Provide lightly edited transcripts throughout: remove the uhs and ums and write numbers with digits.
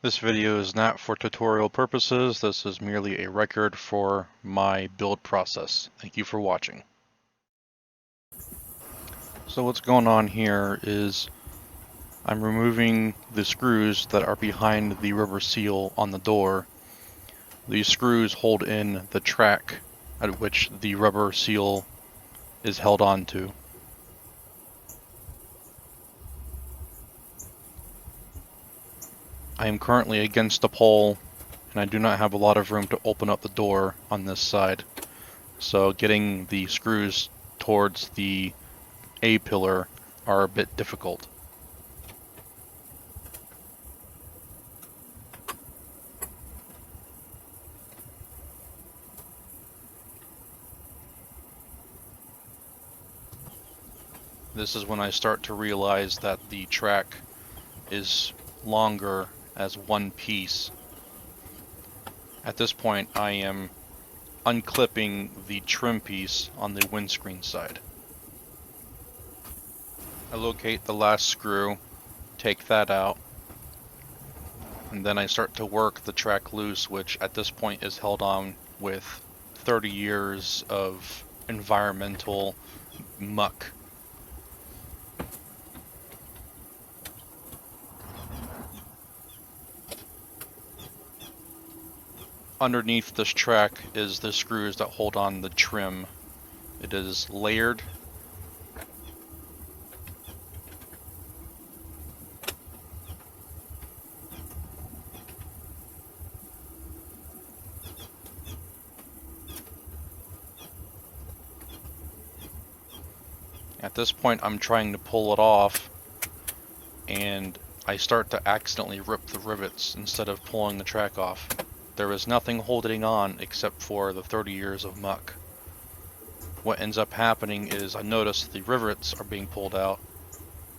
This video is not for tutorial purposes. This is merely a record for my build process. Thank you for watching. So what's going on here is I'm removing the screws that are behind the rubber seal on the door. These screws hold in the track at which the rubber seal is held onto. I am currently against a pole and I do not have a lot of room to open up the door on this side. So getting the screws towards the A-pillar are a bit difficult. This is when I start to realize that the track is longer as one piece. At this point, I am unclipping the trim piece on the windscreen side. I locate the last screw, take that out, and then I start to work the track loose, which at this point is held on with 30 years of environmental muck. Underneath this track is the screws that hold on the trim. It is layered. At this point, I'm trying to pull it off, and I start to accidentally rip the rivets instead of pulling the track off. There is nothing holding on except for the 30 years of muck. What ends up happening is I notice the rivets are being pulled out,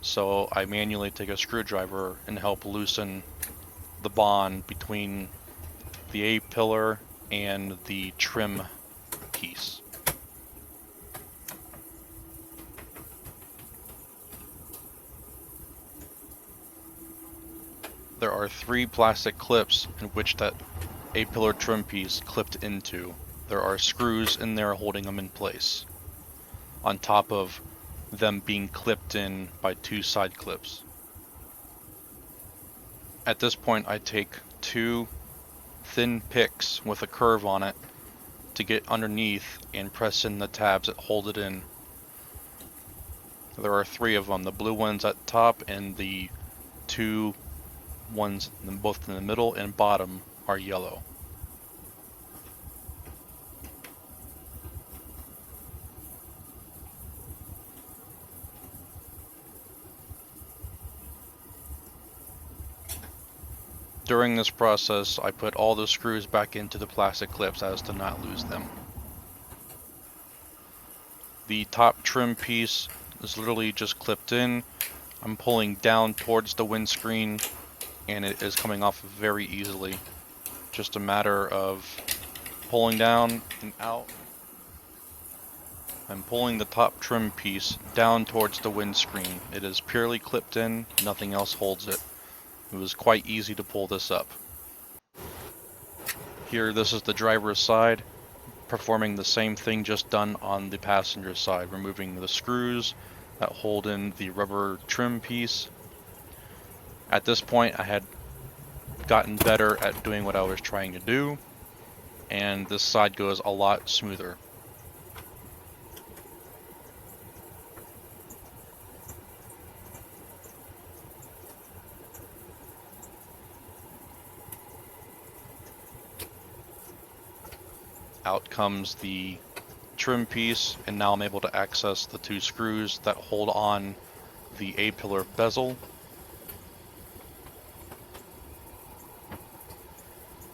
so I manually take a screwdriver and help loosen the bond between the A-pillar and the trim piece. There are 3 plastic clips in which that A-pillar trim piece clipped into. There are screws in there holding them in place, on top of them being clipped in by 2 side clips. At this point, I take 2 thin picks with a curve on it to get underneath and press in the tabs that hold it in. There are 3 of them, the blue ones at the top and the 2 ones both in the middle and bottom are yellow. During this process, I put all the screws back into the plastic clips as to not lose them. The top trim piece is literally just clipped in. I'm pulling down towards the windscreen and it is coming off very easily. Just a matter of pulling down and out. I'm pulling the top trim piece down towards the windscreen. It is purely clipped in, nothing else holds it. It was quite easy to pull this up. Here, this is the driver's side, performing the same thing just done on the passenger side, removing the screws that hold in the rubber trim piece. At this point, I had gotten better at doing what I was trying to do, and this side goes a lot smoother. Out comes the trim piece, and now I'm able to access the 2 screws that hold on the A-pillar bezel.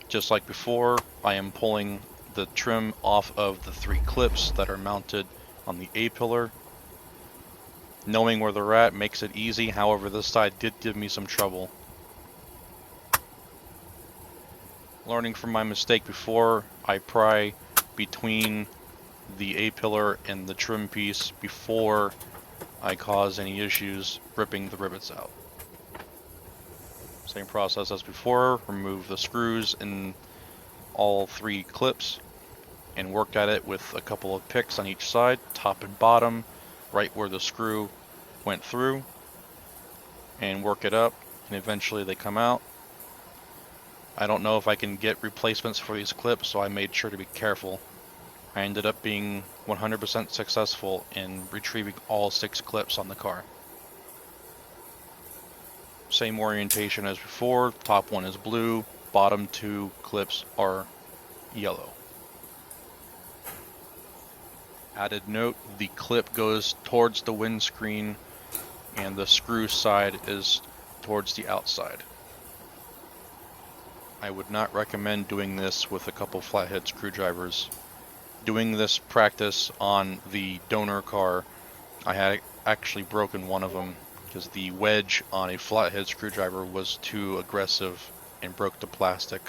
Just like before, I am pulling the trim off of the 3 clips that are mounted on the A-pillar. Knowing where they're at makes it easy, however this side did give me some trouble. Learning from my mistake before, I pry between the A-pillar and the trim piece before I cause any issues ripping the rivets out. Same process as before, remove the screws in all 3 clips and work at it with a couple of picks on each side, top and bottom, right where the screw went through, and work it up, and eventually they come out. I don't know if I can get replacements for these clips, so I made sure to be careful. I ended up being 100% successful in retrieving all 6 clips on the car. Same orientation as before, top one is blue, bottom 2 clips are yellow. Added note, the clip goes towards the windscreen and the screw side is towards the outside. I would not recommend doing this with a couple flathead screwdrivers. Doing this practice on the donor car, I had actually broken one of them because the wedge on a flathead screwdriver was too aggressive and broke the plastic.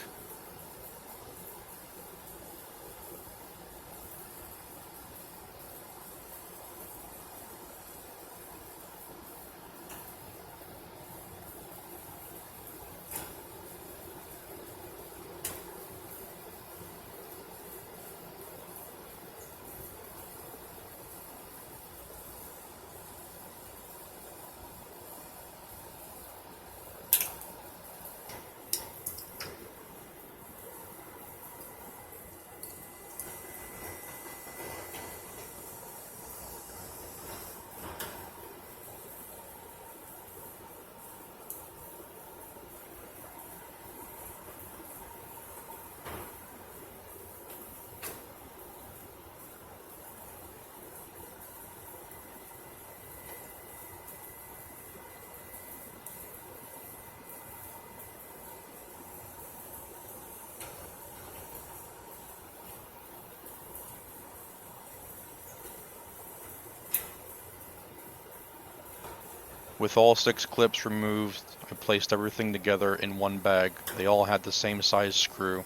With all 6 clips removed, I placed everything together in one bag. They all had the same size screw.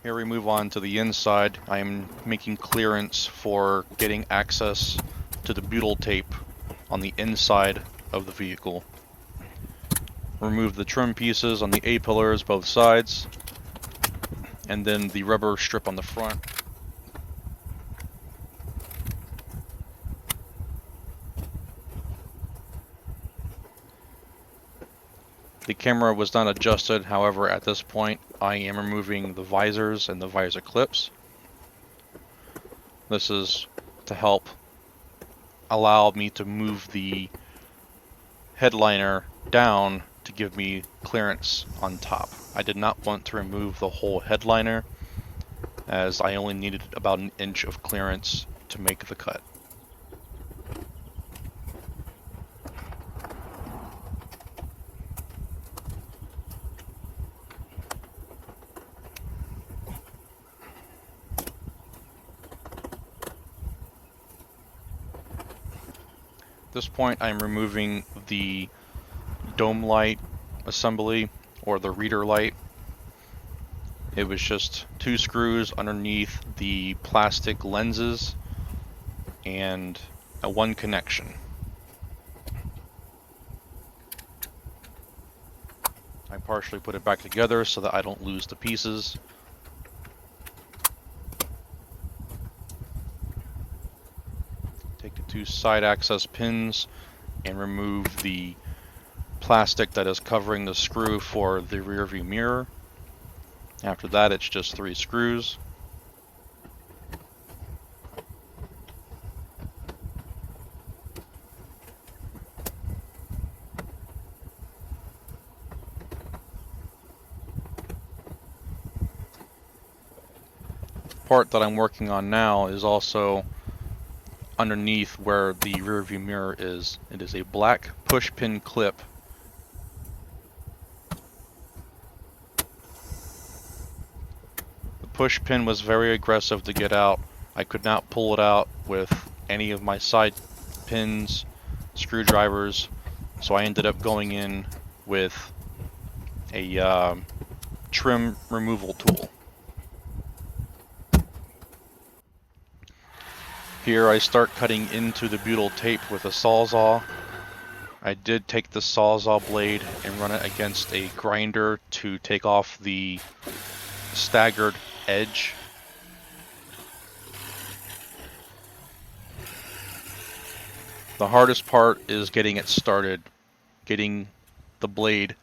Here we move on to the inside. I am making clearance for getting access to the butyl tape on the inside of the vehicle. Remove the trim pieces on the A-pillars both sides, and then the rubber strip on the front. The camera was not adjusted, however, at this point I am removing the visors and the visor clips. This is to help allow me to move the headliner down to give me clearance on top. I did not want to remove the whole headliner, as I only needed about an inch of clearance to make the cut. At this point, I'm removing the dome light assembly, or the reader light. It was just 2 screws underneath the plastic lenses and a 1 connection. I partially put it back together so that I don't lose the pieces. Take the 2 side access pins and remove the plastic that is covering the screw for the rear view mirror. After that, it's just 3 screws. The part that I'm working on now is also underneath where the rear view mirror is. It is a black push pin clip. The push pin was very aggressive to get out. I could not pull it out with any of my side pins, screwdrivers, so I ended up going in with a trim removal tool. Here I start cutting into the butyl tape with a sawzall. I did take the Sawzall blade and run it against a grinder to take off the staggered edge. The hardest part is getting it started, getting the blade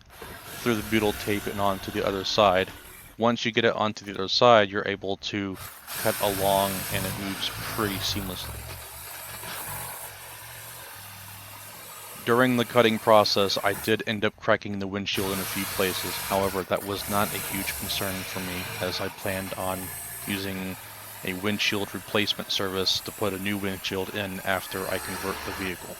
through the butyl tape and onto the other side. Once you get it onto the other side, you're able to cut along and it moves pretty seamlessly. During the cutting process, I did end up cracking the windshield in a few places. However, that was not a huge concern for me, as I planned on using a windshield replacement service to put a new windshield in after I convert the vehicle.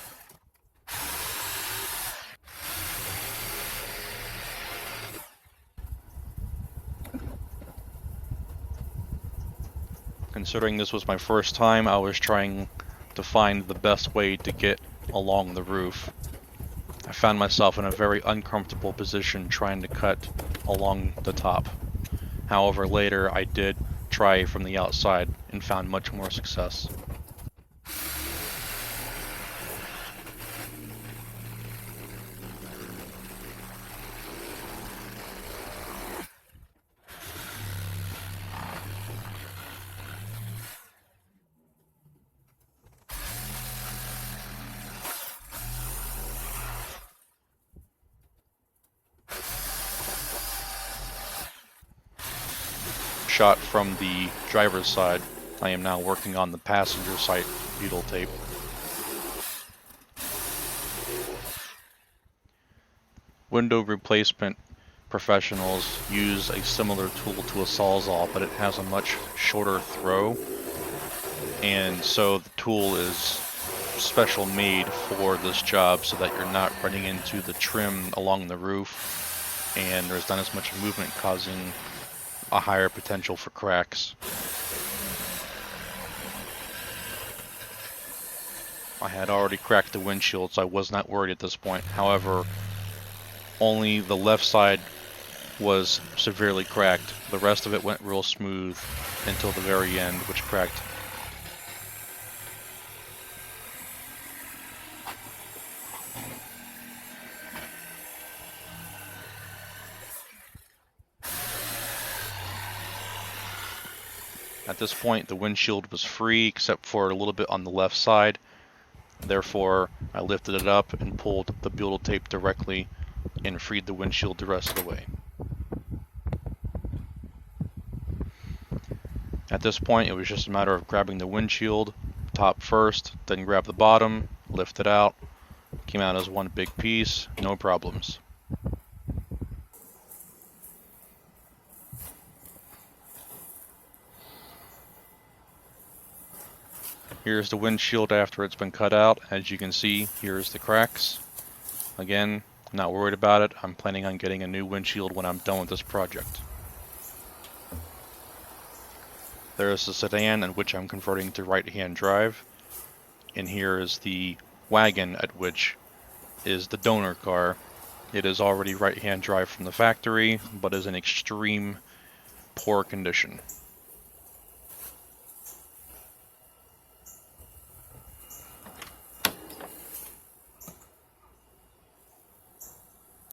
Considering this was my first time, I was trying to find the best way to get along the roof. I found myself in a very uncomfortable position trying to cut along the top. However, later I did try from the outside and found much more success. Shot from the driver's side, I am now working on the passenger side butyl tape. Window replacement professionals use a similar tool to a Sawzall, but it has a much shorter throw, and so the tool is special made for this job so that you're not running into the trim along the roof and there's not as much movement, causing a higher potential for cracks. I had already cracked the windshield, so I was not worried at this point. However, only the left side was severely cracked. The rest of it went real smooth until the very end, which cracked. At this point, the windshield was free except for a little bit on the left side. Therefore, I lifted it up and pulled the butyl tape directly and freed the windshield the rest of the way. At this point, it was just a matter of grabbing the windshield top first, then grab the bottom, lift it out. Came out as one big piece, no problems. Here's the windshield after it's been cut out. As you can see, here's the cracks. Again, I'm not worried about it. I'm planning on getting a new windshield when I'm done with this project. There is the sedan in which I'm converting to right-hand drive. And here is the wagon at which is the donor car. It is already right-hand drive from the factory, but is in extreme poor condition.